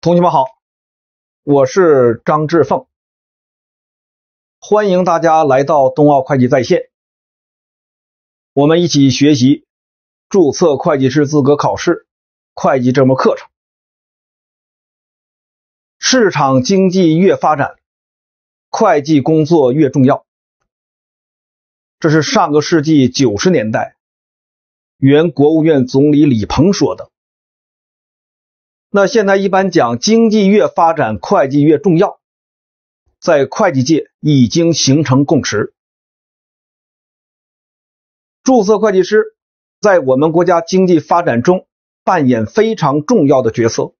同学们好，我是张志凤，欢迎大家来到冬奥会计在线，我们一起学习注册会计师资格考试会计这门课程。市场经济越发展，会计工作越重要，这是上个世纪90年代原国务院总理李鹏说的。那现在一般讲经济越发展，会计越重要，在会计界已经形成共识。注册会计师在我们国家经济发展中扮演非常重要的角色，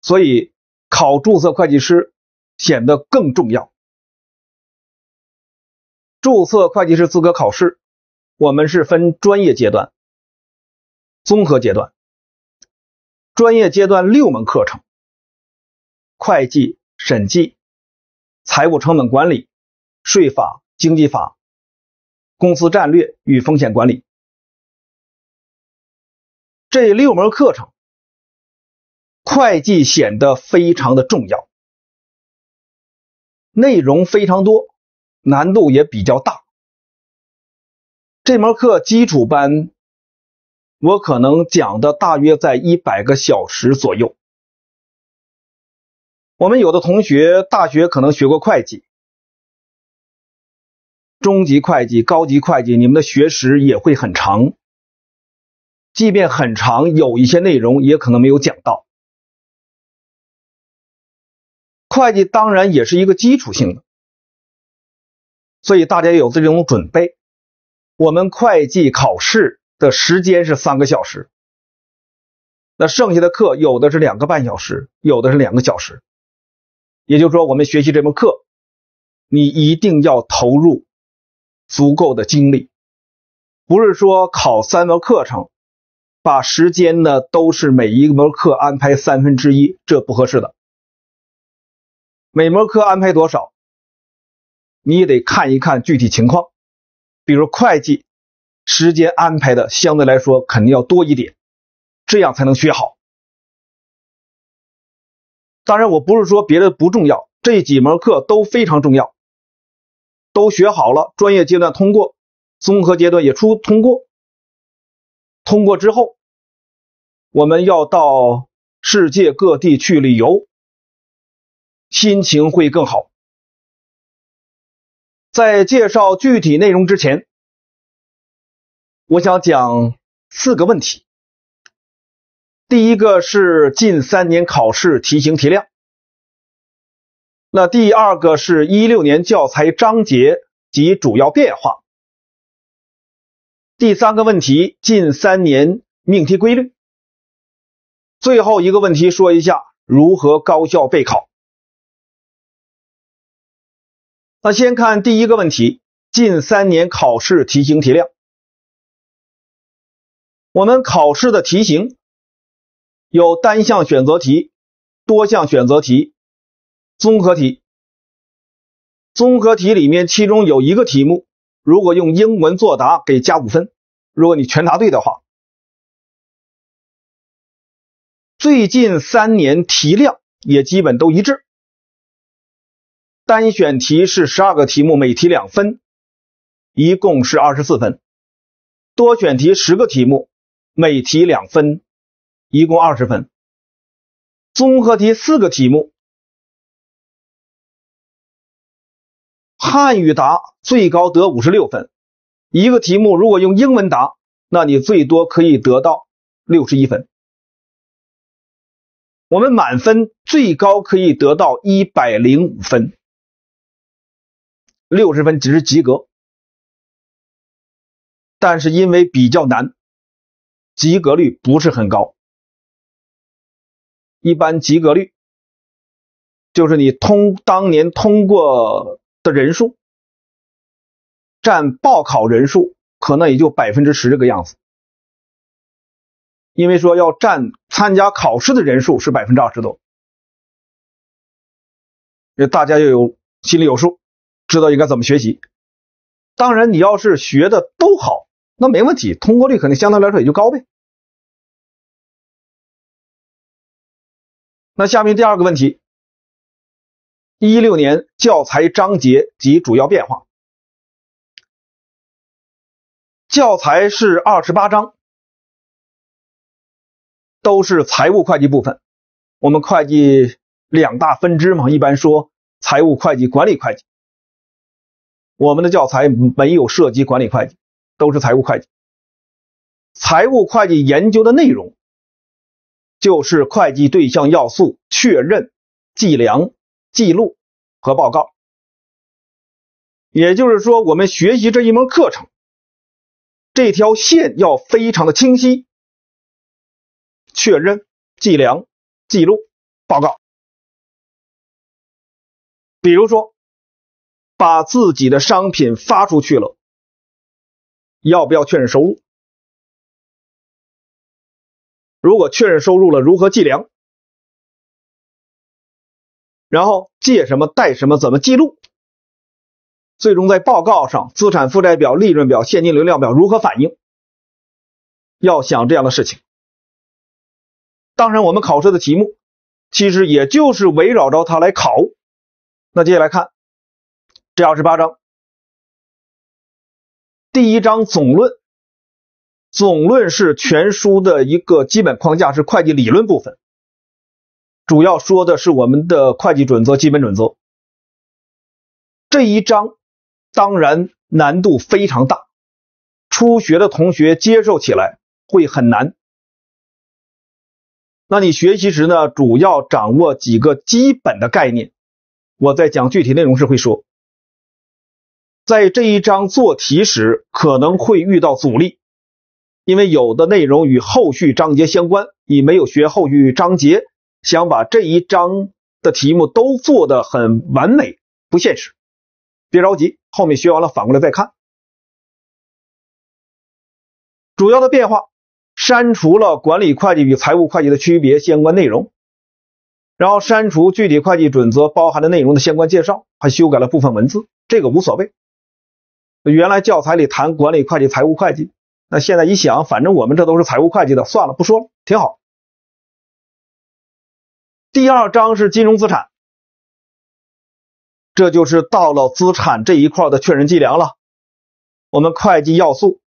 所以考注册会计师显得更重要。注册会计师资格考试，我们是分专业阶段、综合阶段。专业阶段6门课程：会计、审计、财务成本管理、税法、经济法、公司战略与风险管理。这6门课程，会计显得非常的重要，内容非常多，难度也比较大。这门课基础班我可能讲的大约在100个小时左右。我们有的同学大学可能学过会计，中级会计、高级会计，你们的学时也会很长，即便很长，有一些内容也可能没有讲到。会计当然也是一个基础性的，所以大家有这种准备。我们会计考试的时间是3个小时，那剩下的课有的是2个半小时，有的是2个小时。也就是说，我们学习这门课，你一定要投入足够的精力，不是说考3门课程，把时间呢都是每一门课安排1/3，这不合适的。每门课安排多少，你也得看一看具体情况。比如会计时间安排的相对来说肯定要多一点，这样才能学好。当然我不是说别的不重要，这几门课都非常重要，都学好了，专业阶段通过，综合阶段也通过。通过之后，我们要到世界各地去旅游，心情会更好。在介绍具体内容之前，我想讲4个问题。第一个是近3年考试题型题量，那第二个是16年教材章节及主要变化，第3个问题近3年命题规律，最后一个问题说一下如何高效备考。那先看第一个问题，近3年考试题型题量。我们考试的题型有单项选择题、多项选择题、综合题。综合题里面其中有一个题目，如果用英文作答给加5分，如果你全答对的话。最近3年题量也基本都一致。单选题是12个题目，每题2分，一共是24分。多选题10个题目，每题2分，一共20分。综合题4个题目，汉语答最高得56分，一个题目如果用英文答，那你最多可以得到61分。我们满分最高可以得到105分。60分只是及格，但是因为比较难，及格率不是很高。一般及格率就是你当年通过的人数占报考人数可能也就10%这个样子，因为说要占参加考试的人数是20%多，大家就心里有数，知道应该怎么学习。当然你要是学的都好，那没问题，通过率肯定相对来说也就高呗。那下面第二个问题，16年教材章节及主要变化。教材是28章，都是财务会计部分。我们会计两大分支嘛，一般说财务会计、管理会计。我们的教材没有涉及管理会计，都是财务会计。财务会计研究的内容就是会计对象要素确认、计量、记录和报告。也就是说，我们学习这一门课程，这条线要非常的清晰，确认、计量、记录、报告。比如说，把自己的商品发出去了，要不要确认收入？如果确认收入了，如何计量？然后借什么贷什么怎么记录？最终在报告上，资产负债表、利润表、现金流量表如何反映？要想这样的事情。当然我们考试的题目其实也就是围绕着它来考。那接下来看这28章，第一章总论。总论是全书的一个基本框架，是会计理论部分，主要说的是我们的会计准则、基本准则。这一章当然难度非常大，初学的同学接受起来会很难。那你学习时呢，主要掌握几个基本的概念，我在讲具体内容时会说。在这一章做题时可能会遇到阻力，因为有的内容与后续章节相关，你没有学后续章节，想把这一章的题目都做得很完美，不现实。别着急，后面学完了反过来再看。主要的变化，删除了管理会计与财务会计的区别相关内容，然后删除具体会计准则包含的内容的相关介绍，还修改了部分文字，这个无所谓。原来教材里谈管理会计、财务会计，那现在一想，反正我们这都是财务会计的，算了，不说了，挺好。第二章是金融资产，这就是到了资产这一块的确认计量了。我们会计要素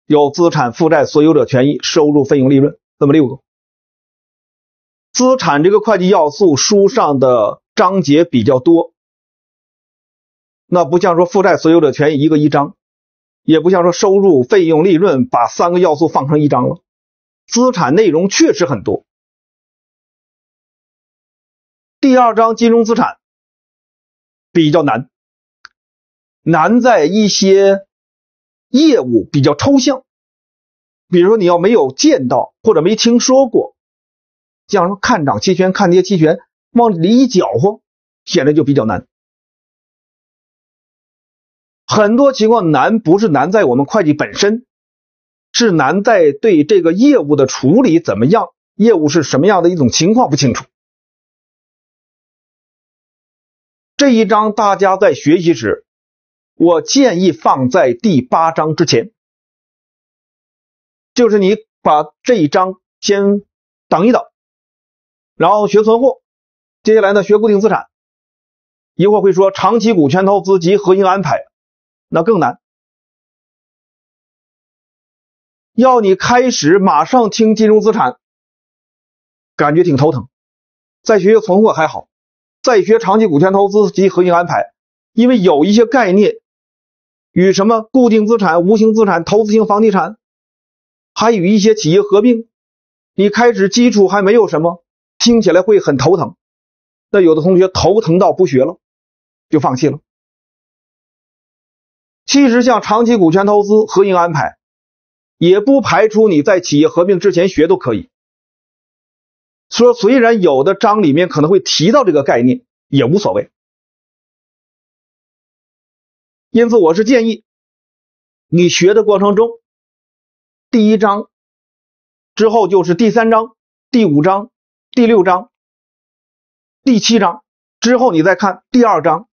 有资产、负债、所有者权益、收入、费用、利润，这么6个。资产这个会计要素书上的章节比较多，那不像说负债、所有者权益一个一章，也不像说收入、费用、利润把3个要素放成一章了。资产内容确实很多。第二章金融资产比较难，难在一些业务比较抽象，比如说你要没有见到或者没听说过，像什么看涨期权、看跌期权，往里一搅和，显得就比较难。很多情况难不是难在我们会计本身，是难在对这个业务的处理怎么样，业务是什么样的一种情况不清楚。这一章大家在学习时，我建议放在第8章之前，就是你把这一章先等一等，然后学存货，接下来呢学固定资产，一会儿会说长期股权投资及合营安排，那更难。要你开始马上听金融资产，感觉挺头疼。再学存货还好，再学长期股权投资及合营安排，因为有一些概念与什么固定资产、无形资产、投资型房地产，还有一些企业合并，你开始基础还没有什么，听起来会很头疼。那有的同学头疼到不学了，就放弃了。其实像长期股权投资、合营安排，也不排除你在企业合并之前学都可以。说虽然有的章里面可能会提到这个概念，也无所谓。因此我是建议你学的过程中，第1章之后就是第3章、第5章、第6章、第7章，之后你再看第2章、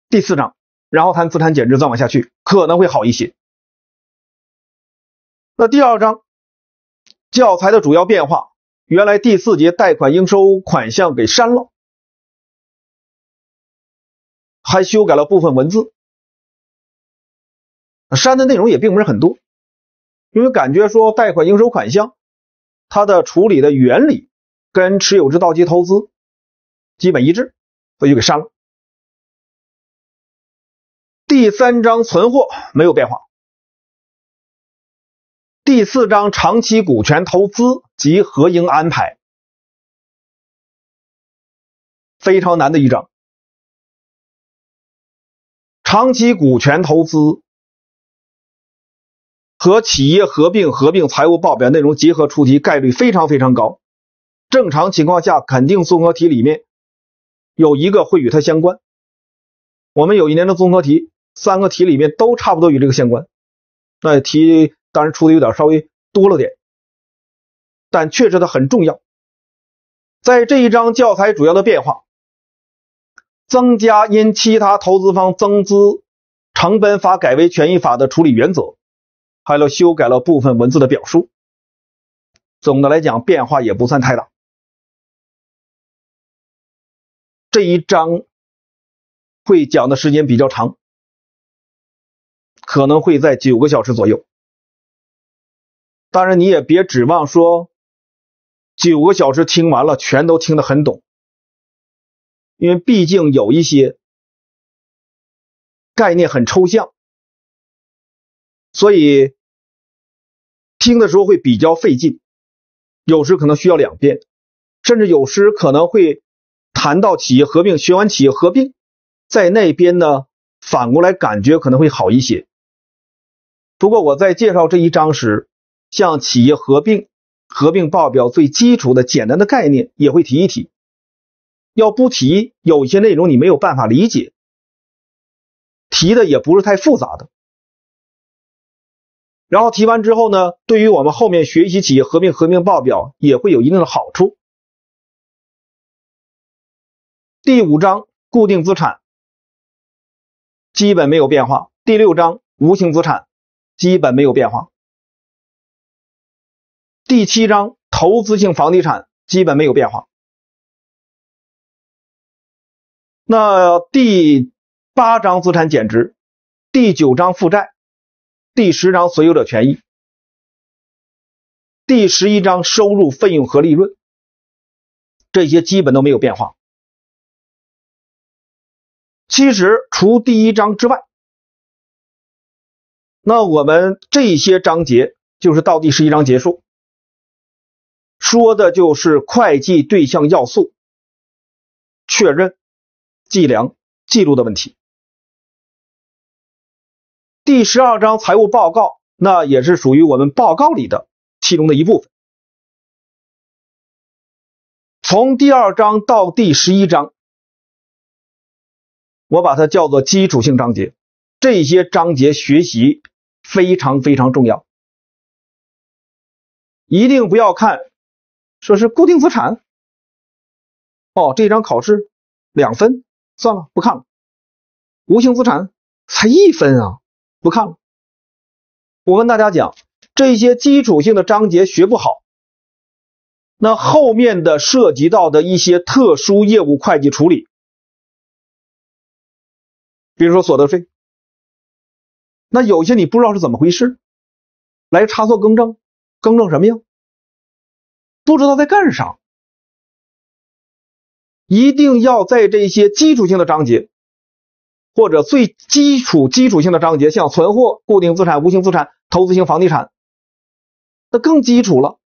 第4章，然后谈资产减值，再往下去可能会好一些。那第2章教材的主要变化原来第4节贷款应收款项给删了，还修改了部分文字。删的内容也并不是很多，因为感觉说贷款应收款项它的处理的原理跟持有制到期投资基本一致，所以就给删了。第3章存货没有变化。第4章长期股权投资及合营安排，非常难的一章。长期股权投资和企业合并财务报表内容结合出题概率非常非常高，正常情况下肯定综合题里面有一个会与它相关。我们有一年的综合题3个题里面都差不多与这个相关，那题当然出的有点稍微多了点，但确实它很重要。在这一章教材主要的变化，增加因其他投资方增资成本法改为权益法的处理原则，还有修改了部分文字的表述。总的来讲变化也不算太大。这一章会讲的时间比较长，可能会在9个小时左右。当然你也别指望说9个小时听完了全都听得很懂，因为毕竟有一些概念很抽象，所以听的时候会比较费劲，有时可能需要2遍，甚至有时可能会谈到企业合并，学完企业合并在那边呢反过来感觉可能会好一些。不过我在介绍这一章时，像企业合并报表最基础的简单的概念也会提一提，要不提有一些内容你没有办法理解，提的也不是太复杂的。然后提完之后呢，对于我们后面学习企业合并报表也会有一定的好处。第5章固定资产基本没有变化，第6章无形资产基本没有变化，第7章投资性房地产基本没有变化。那第8章资产减值，第9章负债，第10章所有者权益，第11章收入费用和利润，这些基本都没有变化。其实除第1章之外，那我们这些章节就是到第11章结束，说的就是会计对象要素、确认、计量、记录的问题。第12章财务报告，那也是属于我们报告里的其中的一部分。从第2章到第11章，我把它叫做基础性章节，这些章节学习非常非常重要。一定不要看说是固定资产，这一章考试2分，算了不看了。无形资产才1分啊，不看了。我跟大家讲，这些基础性的章节学不好，那后面的涉及到的一些特殊业务会计处理，比如说所得税，那有些你不知道是怎么回事，来查错更正什么呀？不知道在干啥。一定要在这些基础性的章节，或者最基础性的章节，像存货、固定资产、无形资产、投资性房地产，那更基础了，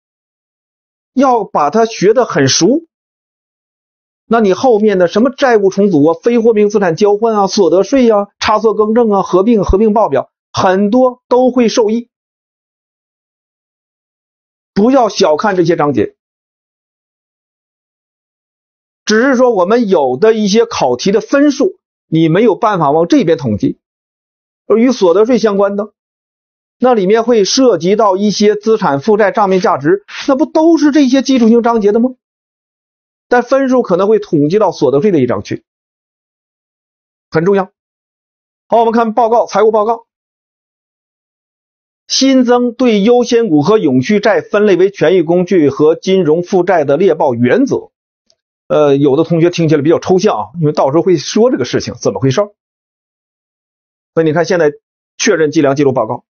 要把它学得很熟。那你后面的什么债务重组啊、非货币资产交换啊、所得税啊、差错更正啊、合并报表，很多都会受益。不要小看这些章节，只是说我们有的一些考题的分数你没有办法往这边统计，而与所得税相关的，那里面会涉及到一些资产负债账面价值，那不都是这些基础性章节的吗？但分数可能会统计到所得税的一章去，很重要。好，我们看报告，财务报告。新增对优先股和永续债分类为权益工具和金融负债的猎报原则。有的同学听起来比较抽象啊，因为到时候会说这个事情怎么回事。所以你看现在确认计量记录报告，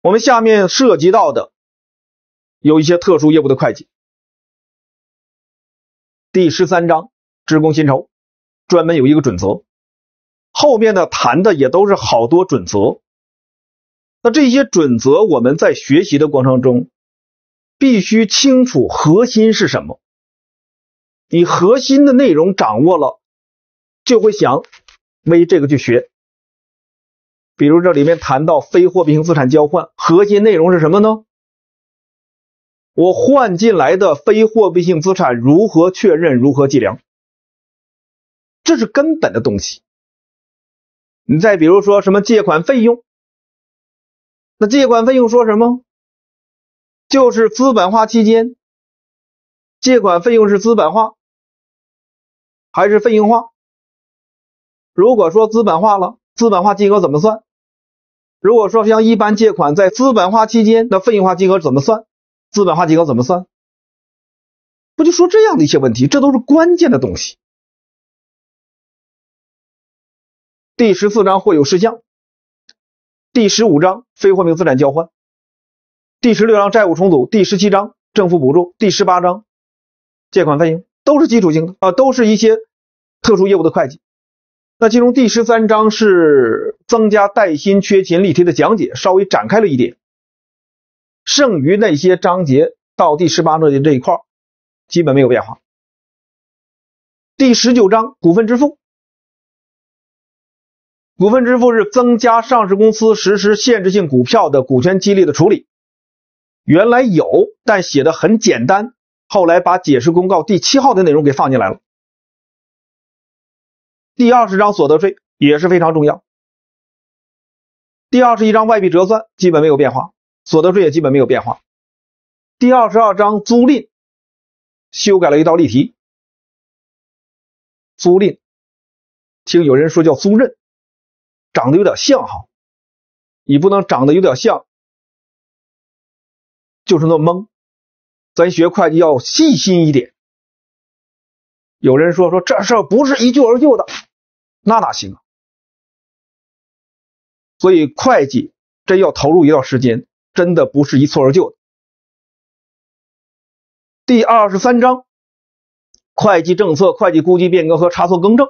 我们下面涉及到的有一些特殊业务的会计。第13章职工薪酬专门有一个准则，后面的谈的也都是好多准则。那这些准则我们在学习的过程中必须清楚核心是什么，你核心的内容掌握了，就会想为这个去学。比如这里面谈到非货币性资产交换，核心内容是什么呢？我换进来的非货币性资产如何确认，如何计量，这是根本的东西。你再比如说什么借款费用，那借款费用说什么？就是资本化期间借款费用是资本化还是费用化？如果说资本化了，资本化金额怎么算？如果说像一般借款在资本化期间，那费用化金额怎么算？资本化金额怎么算？不就说这样的一些问题，这都是关键的东西。第14章会有事项，第15章非货币资产交换，第16章债务重组，第17章政府补助，第18章借款费用，都是基础性的都是一些特殊业务的会计。那其中第13章是增加带薪缺勤例题的讲解，稍微展开了一点，剩余那些章节到第18章这一块基本没有变化。第19章股份支付，股份支付是增加上市公司实施限制性股票的股权激励的处理，原来有但写的很简单，后来把解释公告第7号的内容给放进来了。第20章所得税也是非常重要。第21章外币折算基本没有变化，所得税也基本没有变化。第22章租赁修改了一道例题，租赁听有人说叫租赁，长得有点像哈，你不能长得有点像就是那么懵，咱学会计要细心一点。有人说这事儿不是一蹴而就的，那哪行啊？所以会计真要投入一段时间，真的不是一蹴而就的。第23章会计政策、会计估计变更和差错更正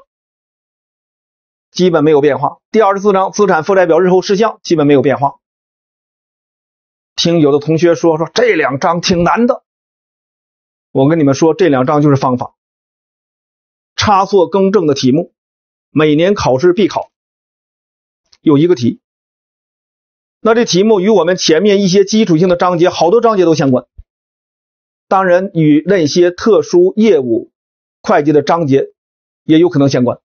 基本没有变化。第24章资产负债表日后事项基本没有变化。听有的同学说这2章挺难的，我跟你们说这2章就是方法。差错更正的题目每年考试必考，有一个题，那这题目与我们前面一些基础性的章节，好多章节都相关，当然与那些特殊业务会计的章节也有可能相关。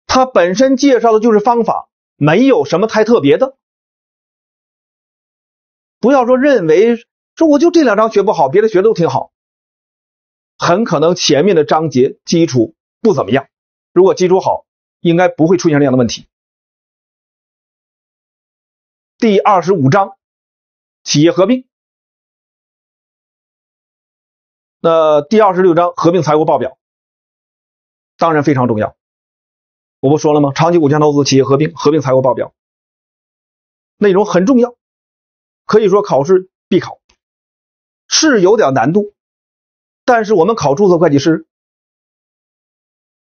它本身介绍的就是方法，没有什么太特别的。不要说认为说我就这2章学不好，别的学的都挺好，很可能前面的章节基础不怎么样，如果基础好，应该不会出现这样的问题。第25章企业合并，第26章合并财务报表，当然非常重要。我不说了吗？长期股权投资、企业合并、合并财务报表，内容很重要，可以说考试必考，是有点难度。但是我们考注册会计师，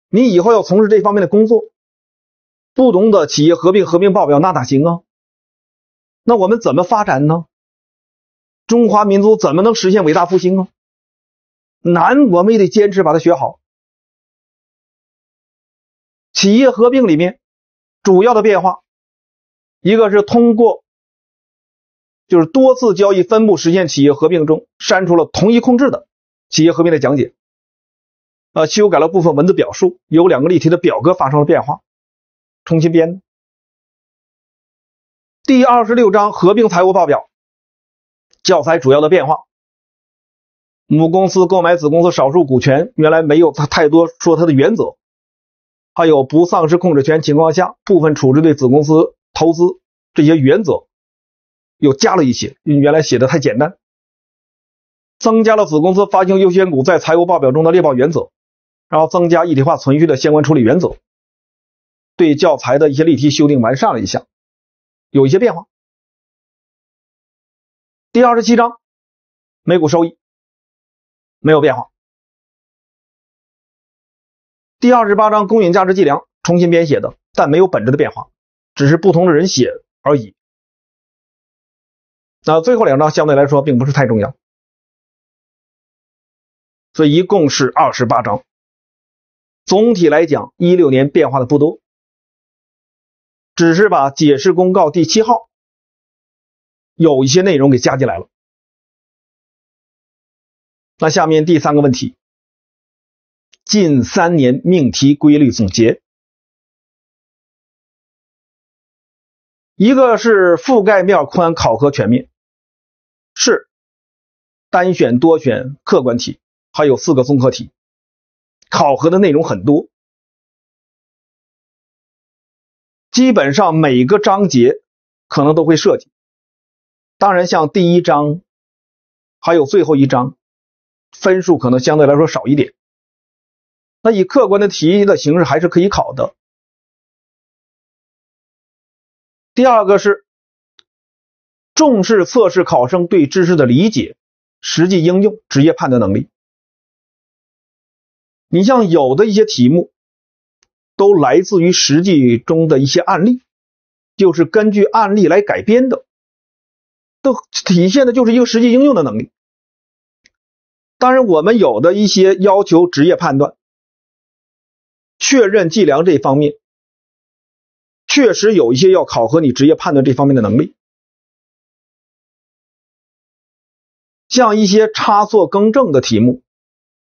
你以后要从事这方面的工作，不懂得企业合并、合并报表那哪行啊？那我们怎么发展呢？中华民族怎么能实现伟大复兴啊？难，我们也得坚持把它学好。企业合并里面主要的变化，一个是通过就是多次交易分布实现企业合并中删除了同一控制的企业合并的讲解，修改了部分文字表述，有2个例题的表格发生了变化，重新编。第26章合并财务报表教材主要的变化，母公司购买子公司少数股权，原来没有太多说它的原则，还有不丧失控制权情况下部分处置对子公司投资这些原则又加了一些，因为原来写的太简单，增加了子公司发行优先股在财务报表中的列报原则，然后增加一体化存续的相关处理原则，对教材的一些例题修订完善了一下，有一些变化。第27章每股收益没有变化。第28章公允价值计量重新编写的，但没有本质的变化，只是不同的人写而已。那最后2章相对来说并不是太重要，所以一共是28章。总体来讲16年变化的不多，只是把解释公告第7号有一些内容给加进来了。那下面第3个问题，近3年命题规律总结。一个是覆盖面宽，考核全面，是单选多选客观题，还有4个综合题，考核的内容很多，基本上每个章节可能都会涉及。当然像第1章还有最后1章分数可能相对来说少一点，那以客观的题的形式还是可以考的。第2个是重视测试考生对知识的理解、实际应用、职业判断能力。你像有的一些题目都来自于实际中的一些案例，就是根据案例来改编的，都体现的就是一个实际应用的能力。当然我们有的一些要求职业判断、确认计量这方面，确实有一些要考核你职业判断这方面的能力。像一些差错更正的题目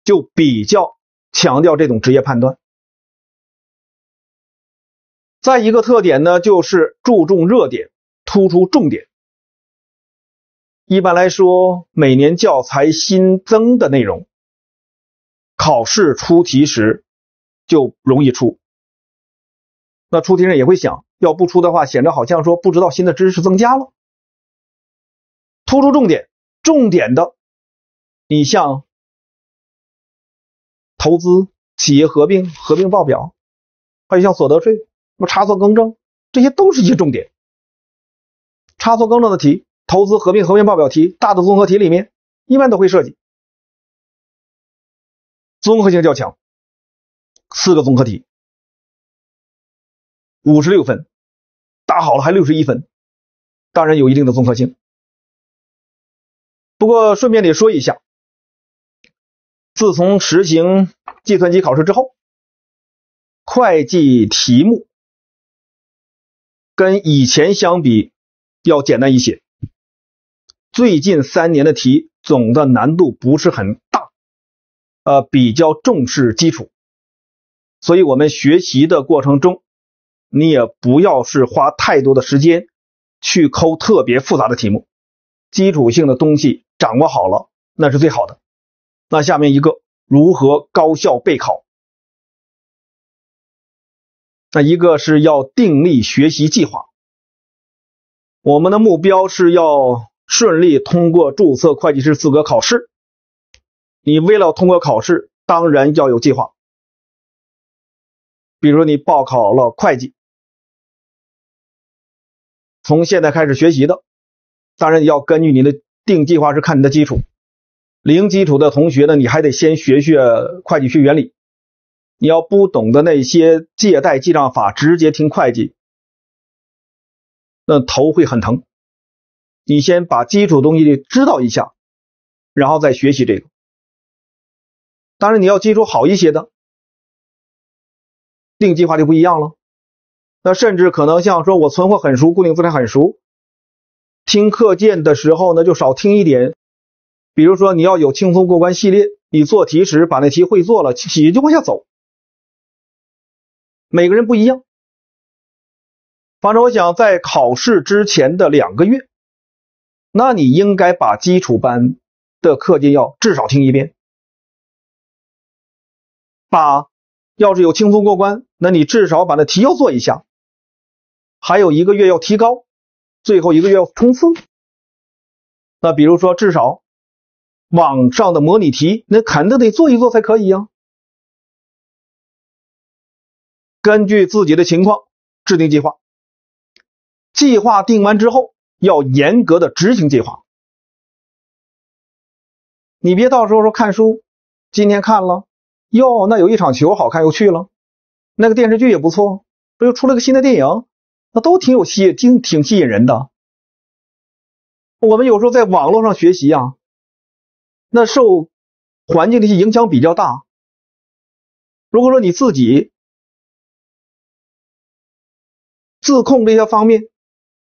就比较强调这种职业判断。再一个特点呢，就是注重热点，突出重点。一般来说，每年教材新增的内容，考试出题时就容易出。那出题人也会想，要不出的话，显得好像说不知道新的知识增加了。突出重点，重点的，你像投资、企业合并、合并报表，还有像所得税、什么差错更正，这些都是一些重点。差错更正的题，投资合并报表题，大的综合题里面一般都会涉及。综合性较强，4个综合题56分，答好了还61分，当然有一定的综合性。不过顺便得说一下，自从实行计算机考试之后，会计题目跟以前相比要简单一些。最近3年的题总的难度不是很大，比较重视基础，所以我们学习的过程中，你也不要是花太多的时间去抠特别复杂的题目，基础性的东西掌握好了，那是最好的。那下面一个，如何高效备考？那一个是要订立学习计划，我们的目标是要顺利通过注册会计师资格考试。你为了通过考试，当然要有计划。比如说你报考了会计，从现在开始学习的，当然要根据你的定计划是看你的基础。零基础的同学呢，你还得先学会计学原理。你要不懂的那些借贷记账法，直接听会计，那头会很疼。你先把基础东西知道一下，然后再学习这个。当然你要基础好一些的，定计划就不一样了。那甚至可能像说我存货很熟，固定资产很熟，听课件的时候呢就少听一点。比如说你要有轻松过关系列，你做题时把那题会做了，也就往下走。每个人不一样，反正我想在考试之前的2个月，那你应该把基础班的课件要至少听一遍，把要是有轻松过关，那你至少把那题要做一下，还有1个月要提高，最后1个月要冲刺。那比如说至少网上的模拟题，那肯定得做一做才可以呀。根据自己的情况制定计划，计划定完之后要严格的执行计划。你别到时候说看书，今天看了，哟，那有一场球好看又去了，那个电视剧也不错，这又出了个新的电影，那都挺吸引人的。我们有时候在网络上学习啊，那受环境的一些影响比较大。如果说你自己自控这些方面，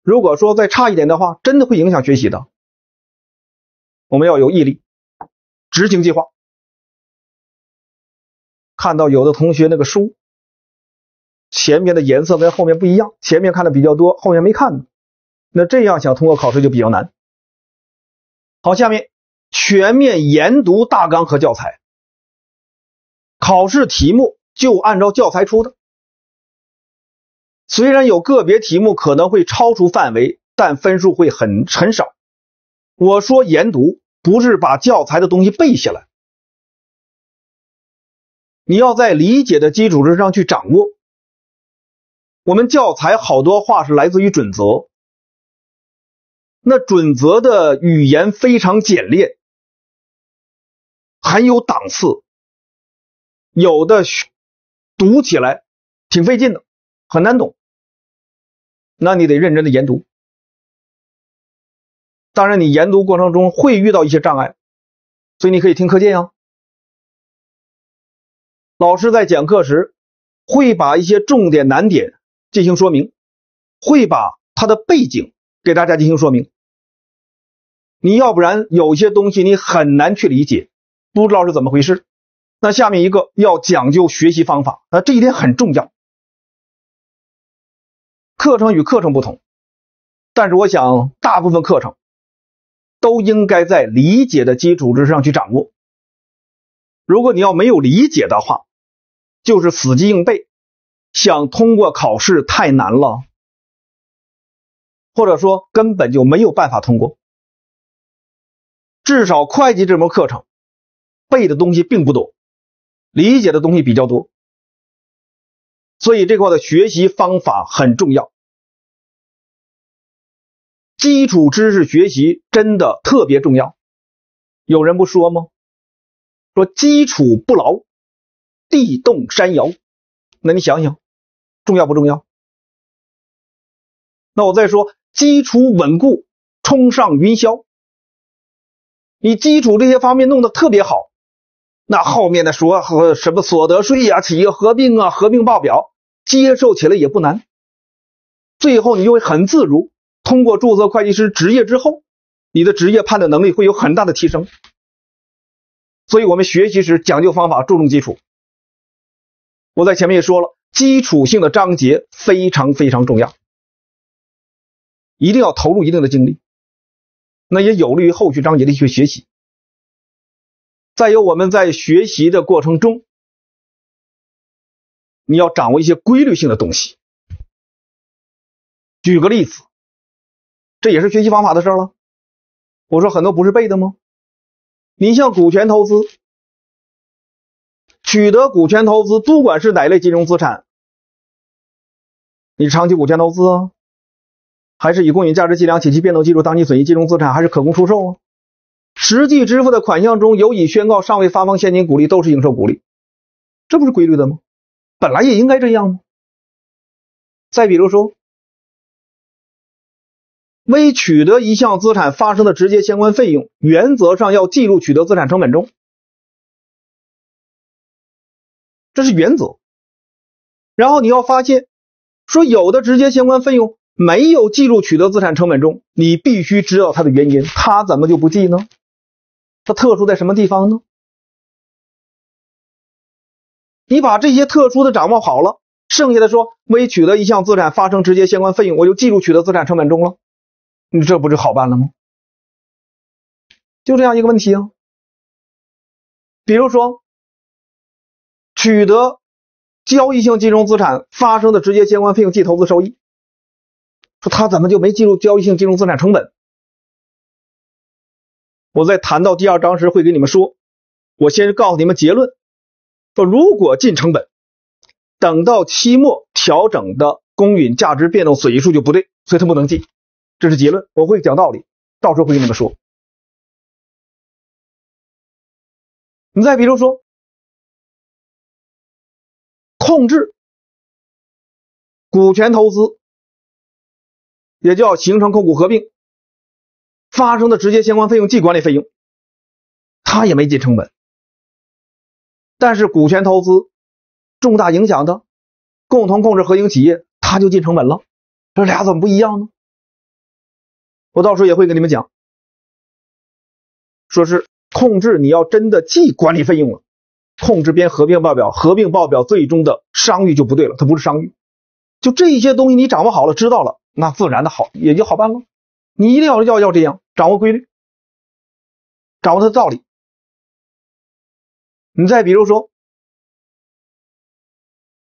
如果说再差一点的话，真的会影响学习的。我们要有毅力，执行计划。看到有的同学那个书前面的颜色跟后面不一样，前面看的比较多，后面没看呢，那这样想通过考试就比较难。好，下面全面研读大纲和教材，考试题目就按照教材出的。虽然有个别题目可能会超出范围，但分数会很少。我说研读不是把教材的东西背下来，你要在理解的基础之上去掌握。我们教材好多话是来自于准则，那准则的语言非常简练，很有档次，有的读起来挺费劲的，很难懂，那你得认真的研读。当然你研读过程中会遇到一些障碍，所以你可以听课件啊。老师在讲课时会把一些重点难点进行说明，会把它的背景给大家进行说明。你要不然有些东西你很难去理解，不知道是怎么回事。那下面一个要讲究学习方法，这一点很重要。课程与课程不同，但是我想大部分课程都应该在理解的基础之上去掌握。如果你要没有理解的话，就是死记硬背，想通过考试太难了，或者说根本就没有办法通过。至少会计这门课程背的东西并不多，理解的东西比较多，所以这块的学习方法很重要。基础知识学习真的特别重要。有人不说吗？说基础不牢，地动山摇。那你想想，重要不重要？那我再说，基础稳固，冲上云霄。你基础这些方面弄得特别好，那后面的说和什么所得税啊、企业合并啊、合并报表，接受起来也不难。最后你就会很自如，通过注册会计师执业之后，你的职业判断能力会有很大的提升。所以我们学习时讲究方法，注重基础。我在前面也说了，基础性的章节非常非常重要，一定要投入一定的精力，那也有利于后续章节的一些学习。再有我们在学习的过程中，你要掌握一些规律性的东西。举个例子，这也是学习方法的事了。我说很多不是背的吗？你像股权投资，取得股权投资不管是哪类金融资产，你长期股权投资啊，还是以公允价值计量起其变动基础当期损益金融资产，还是可供出售啊，实际支付的款项中有已宣告尚未发放现金股利都是应收股利，这不是规律的吗？本来也应该这样吗？再比如说，为取得一项资产发生的直接相关费用，原则上要计入取得资产成本中，这是原则。然后你要发现说有的直接相关费用没有计入取得资产成本中，你必须知道它的原因，它怎么就不计呢？它特殊在什么地方呢？你把这些特殊的掌握好了，剩下的说为取得一项资产发生直接相关费用，我就计入取得资产成本中了，你这不就好办了吗？就这样一个问题啊。比如说取得交易性金融资产发生的直接相关费用即投资收益，说他怎么就没记录交易性金融资产成本？我在谈到第2章时会给你们说，我先告诉你们结论，说如果进成本，等到期末调整的公允价值变动损益数就不对，所以它不能进，这是结论。我会讲道理，到时候会跟你们说。你再比如说控制股权投资，也叫形成控股合并发生的直接相关费用即管理费用，它也没进成本。但是股权投资重大影响的共同控制合营企业，它就进成本了，这俩怎么不一样呢？我到时候也会跟你们讲，说是控制你要真的记管理费用了，控制编合并报表，合并报表最终的商誉就不对了，它不是商誉。就这些东西你掌握好了，知道了，那自然的好也就好办了。你一定要这样掌握规律，掌握它的道理。你再比如说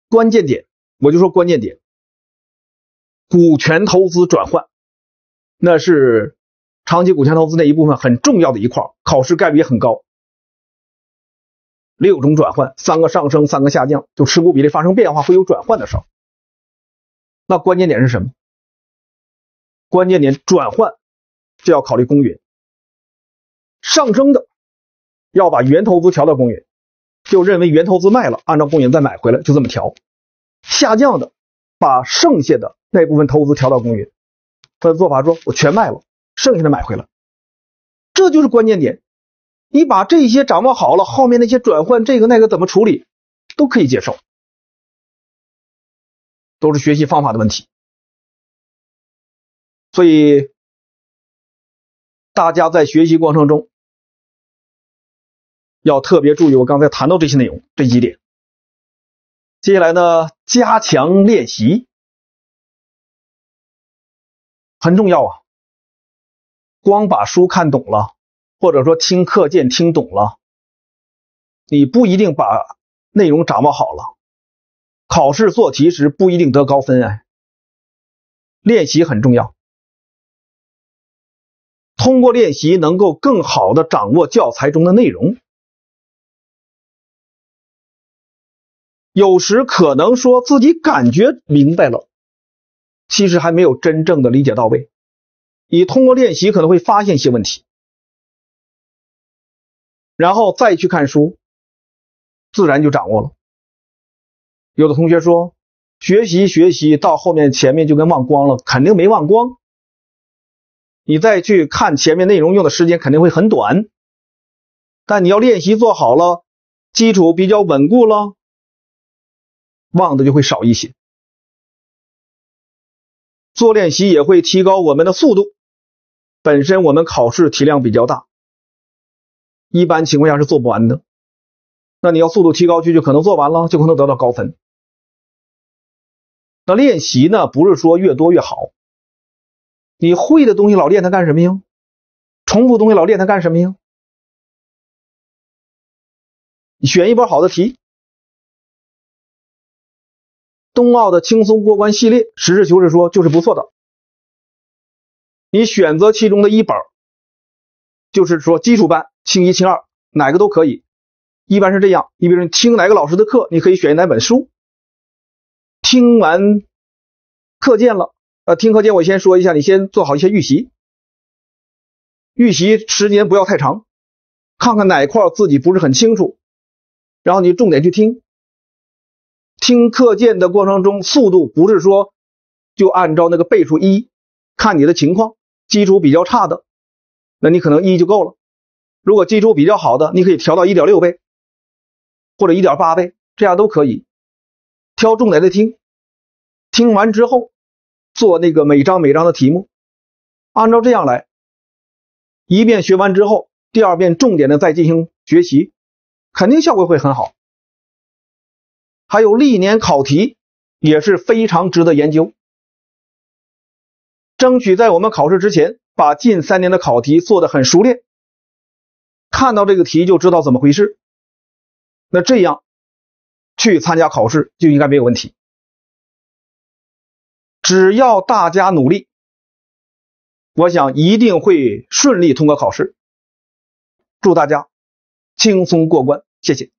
关键点，我就说关键点，股权投资转换，那是长期股权投资那一部分很重要的一块，考试概率也很高。6种转换，3个上升，3个下降，就持股比例发生变化会有转换的时候。那关键点是什么？关键点转换就要考虑公允，上升的要把原投资调到公允，就认为原投资卖了，按照公允再买回来，就这么调。下降的把剩下的那部分投资调到公允，他的做法说我全卖了，剩下的买回来，这就是关键点。你把这些掌握好了，后面那些转换这个那个怎么处理都可以接受，都是学习方法的问题。所以大家在学习过程中要特别注意我刚才谈到这些内容，这几点。接下来呢，加强练习很重要啊。光把书看懂了，或者说听课件听懂了，你不一定把内容掌握好了，考试做题时不一定得高分。练习很重要，通过练习能够更好的掌握教材中的内容。有时可能说自己感觉明白了，其实还没有真正的理解到位。你通过练习可能会发现一些问题，然后再去看书，自然就掌握了。有的同学说学习到后面前面就跟忘光了，肯定没忘光，你再去看前面内容用的时间肯定会很短，但你要练习做好了，基础比较稳固了，忘的就会少一些。做练习也会提高我们的速度，本身我们考试体量比较大，一般情况下是做不完的，那你要速度提高去，就可能做完了，就可能得到高分。那练习呢，不是说越多越好，你会的东西老练它干什么呀？重复东西老练它干什么呀？你选一本好的题，冬奥的轻松过关系列，实事求是说就是不错的。你选择其中的一本，就是说基础班清一清二哪个都可以，一般是这样。你比如你听哪个老师的课，你可以选哪本书。听完课件了，听课件我先说一下，你先做好一些预习，预习时间不要太长，看看哪块自己不是很清楚，然后你重点去听。听课件的过程中，速度不是说就按照那个倍数1，看你的情况，基础比较差的，那你可能1就够了。如果基础比较好的，你可以调到 1.6 倍或者 1.8 倍，这样都可以。挑重点的听，听完之后做那个每章的题目，按照这样来，一遍学完之后，第二遍重点的再进行学习，肯定效果会很好。还有历年考题也是非常值得研究，争取在我们考试之前把近3年的考题做得很熟练，看到这个题就知道怎么回事。那这样去参加考试就应该没有问题。只要大家努力，我想一定会顺利通过考试。祝大家轻松过关，谢谢。